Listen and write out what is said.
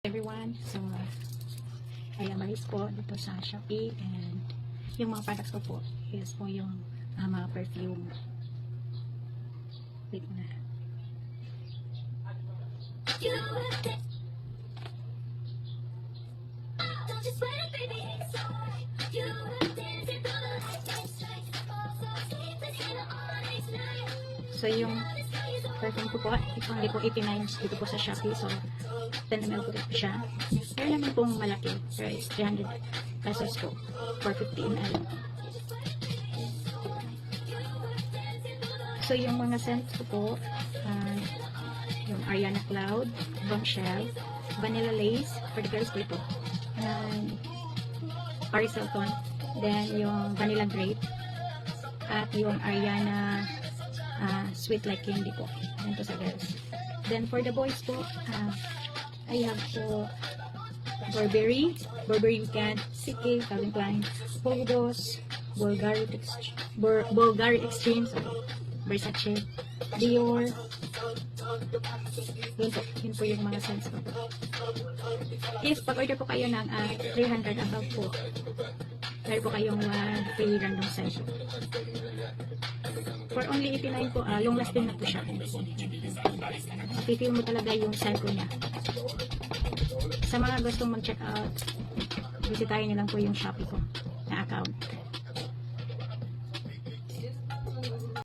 Everyone, so ayan, maris po dito sa Shopee, and yung mga products ko po is po yung mga perfume. Wait na. So yung perfume ko po, only po 89 dito po sa Shopee. So 10 ml po ito siya. Meron naman pong malaki, pero it's 300 pesos po for 50 ml. So yung mga scents ko po, yung Ariana Cloud, Bombshell, Vanilla Lace, for the girls po ito, and Paris Hilton, then yung Vanilla Grape, at yung Ariana Sweet Like Candy po. Yan po sa girls. Then for the boys po, I have po Burberry Weekend, CK, Calvin Klein, Hugo Boss, Bulgari Extreme, Versace, Dior. Yun po yung mga scents ko. If pag-order po kayo ng 300 above po, meron po kayong free random scent. For only 89 po, long lasting na po siya. Pipil mo talaga yung scent ko niya. Sa mga gustong mag-check out, bisitahin niyo lang po yung Shopee ko na account.